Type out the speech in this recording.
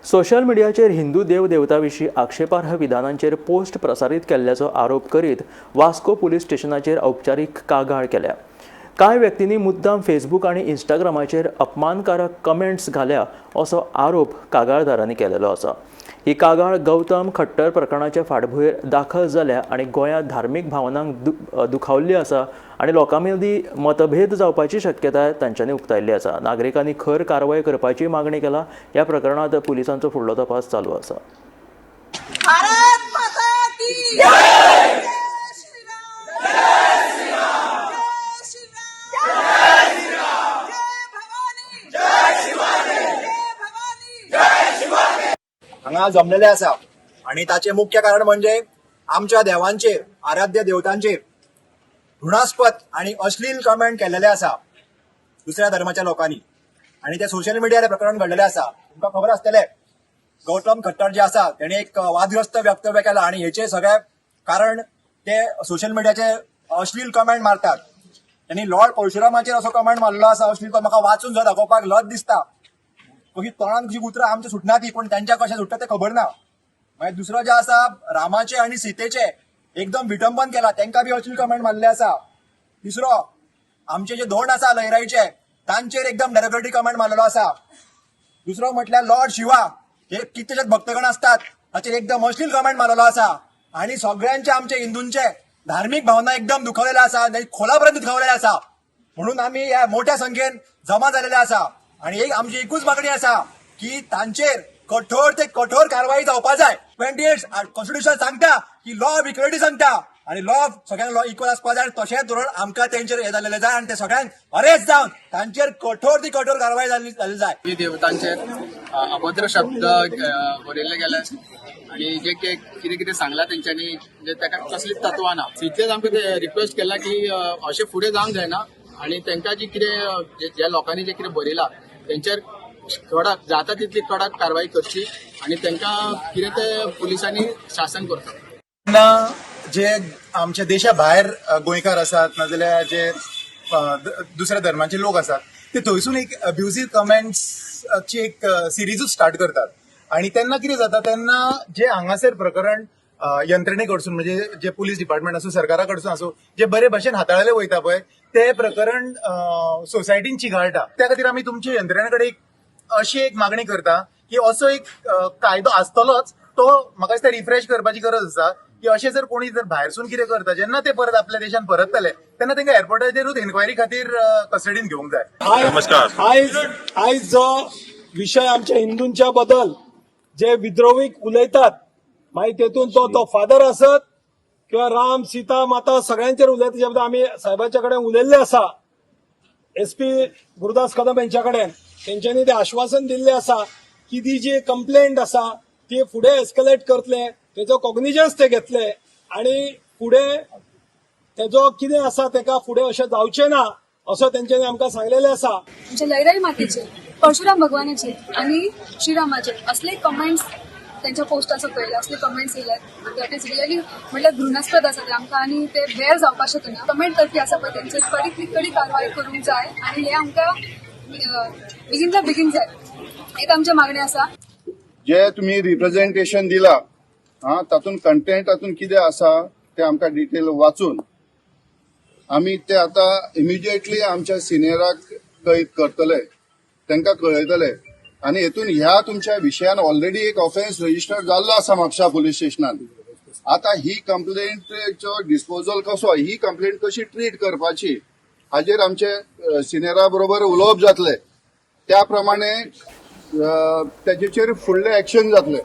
Social मिडियाचेर हिंदू देव देवतांविशीं आक्षेपार्ह विधानांचेर post प्रसारीत केल्ल्याचो आरोप करीत वास्को पुलीस स्टेशनाचेर औपचारीक कागाळ केल्या। कांय व्यक्तींनी मुद्दाम फेसबूक आनी इंस्टाग्रामाचेर अपमानकारक कमेंट्स घाल्या असो आरोप कागाळदारांनी केलेलो आसा। ही कागाळ गौतम खट्टर प्रकरणाच्या फाटभुंयेर दाखल जाल्या आनी गोंयांत धार्मीक भावनांक दुखावल्ली आसा आनी लोकां मदीं मतभेद जावपाची शक्यताय तांच्यांनी उक्तायल्ली आसा। नागरिकांनी खर कारवाय करपाची मागणी केला। ह्या प्रकरणांत पुलिसांचो फुडलो तपास चालू आसा। भारत माता की जय! जय श्री राम! जय श्री राम! जय श्री राम! जय श्री राम! जय भवानी! जय शिवाजी! जय भवानी! जय शिवाजी! हांगा जमलेले आसा आणि ताचे मुख्य कारण म्हणजे आमच्या देवांचेर आराध्य देवतांचेर घृणास्पद आणि अश्लील कमेंट केलेले आसा दुसऱ्या धर्माच्या लोकांनी आणि ते सोशल मिडियार प्रकरण घडलेले आसा। तुमकां खबर आसतलें गौतम खट्टर जे आसा तेणे एक वादग्रस्त वक्तव्य केला आणि हेचे सगळे कारण ते सोशल मिडियाचे अश्लील कमेंट मारतात। त्यांनी लॉर्ड परशुरामाचेर असो कमेंट मारलो आसा अश्लील, म्हाका वाचून जो दाखोवपाक लज दिसता। कशी तोंडान कशी उतरां आमची सुटना ती, पण त्यांच्या कशें सुट्टा ते खबर ना। मागीर दुसरो जे आसा रामाचे आणि सीतेचे एकदम विटंबन केला, तांकां बी अश्लील कमेंट मारले आसा। तिसरो आमचे जे धोंड आसा लयराईचे तांचेर एकदम डेरोगेटरी कमेंट मारलेलो आसा। दुसरो म्हटल्यार लॉर्ड शिवा हे कितलेशेच भक्तगण असतात ताचेर एकदम अश्लील कमेंट मारलेलो आसा आणि सगळ्यांचे आमचे हिंदूंचे धार्मिक भावना एकदम दुखवलेल्या आसा, खोलापर्यंत दुखवलेल्या आसा। म्हणून आम्ही या मोठ्या संख्येन जमा झालेले आसा आणि आमची एकूच मागणी आसा की तांचेर कठोर ते कठोर कारवाई जावपा जाय। 28 कॉन्स्टिट्यूशन सांगता की लॉ ऑफ इक्वलिटी सांगता आणि लॉ ऑफ सगळ्यांक लॉ इक्वल आसपा जाय। तशेंच धरून आमकां तेंचेर हे जाल्लेले जाय आणि ते सगळ्यांक अरेस्ट जावन तांचेर कठोर ती कठोर कारवाई जाल्ली जाय। ही देवतांचेर अभद्र शब्द बरयल्ले गेले आणि जे कितें कितें सांगला तेंच्यांनी म्हणजे ताका कसलीच तत्वां ना। इतलेच आमकां ते रिक्वेस्ट केला की अशें फुडें जावंक जायना आणि तांकां जी कितें ज्या लोकांनी जे कितें बरयलां तेंचेर कडक जाता तितली कडक कारवाई करची आणि तांकां कितें ते पुलिसांनी शासन करता। जे आमच्या देशा भायर गोंयकार असतात नाजाल्यार जे दुसऱ्या धर्माचे लोक असतात ते थंयसून एक अब्युझिव्ह कमेंट्सची एक सिरीजूच स्टार्ट करतात आणि तेन्ना कितें जाता तेन्ना जे हांगासर प्रकरण यंत्रणे कडसून म्हणजे जे पुलीस डिपार्टमेंट आसूं सरकारा कडसून आसूं जे बरे भाशेन हाताळले वयता पळय ते प्रकरण सोसायटीन चिघाळटा। त्या खातीर आमी तुमचे यंत्रणे कडेन अशी एक मागणी करता की असो एक कायदो आसतलोच, तो म्हाका दिसता रिफ्रेश करपाची गरज आसा की अशें जर कोणी जर भायरसून कितें करता जेन्ना ते परत आपल्या देशान परततले तेन्ना तांकां एअरपोर्टाचेरूच एन्क्वायरी खातीर कस्टडीन घेवंक जाय। नमस्कार। आयज जो विषय आमच्या हिंदूंच्या बद्दल जे विद्रोहीक उलयतात मागीर तेतून तो फादर आसत किंवा राम सीता माता सगळ्यांचेर उलयता जे बद्दल आमी साहेबाच्या कडेन उलयल्ले आसा। SP गुरुदास कदम यांच्या कडेन तेंच्यांनी ते आश्वासन दिल्ले आसा की ती जी कंप्लेंट आसा ती फुडें एस्केलेट करतले, तेजो कॉग्निजन्स ते घेतले आणि फुडें तेजो कितें आसा तेका फुडें अशें जावचें ना असो तेंच्यांनी आमकां सांगलेले आसा। आमच्या लयराई मातेचे परशुराम भगवानाचे आणि श्रीरामाचे असले कमेंट्स त्यांच्या पोस्टाचो पळयले, असले कमेंट्स येयले दॅट इज रियली म्हटल्यार घृणास्पद आसा ते आमकां आणि ते वेर जावपाक शकना। कमेंट करपी आसा पळय तेंचेर कडीतली कडी कारवाई करूंक जाय आणि हे आमकां बेगिनच्या बेगीन जाय। एक आमची मागणी आसा जे तुम्ही रिप्रेझेंटेशन दिला तातून कंटेंट तातून कितें आसा ते आमकां डिटेल वाचून आमी ते आता इमिजिएटली आमच्या सिनियराक कैद करतले, तांकां कळयतले आणि हेतून ह्या तुमच्या विशयान ऑलरेडी एक ऑफेन्स रजिस्टर जाल्लो आसा म्हापसा पुलीस स्टेशनान। आता ही कंप्लेंटचो डिस्पोजल कसो, ही कंप्लेंट कशी ट्रीट करपाची हाजेर आमचे सिनियरा बरोबर उलोवप जातले, त्या प्रमाणे तेजेचेर फुडले एक्शन जातले।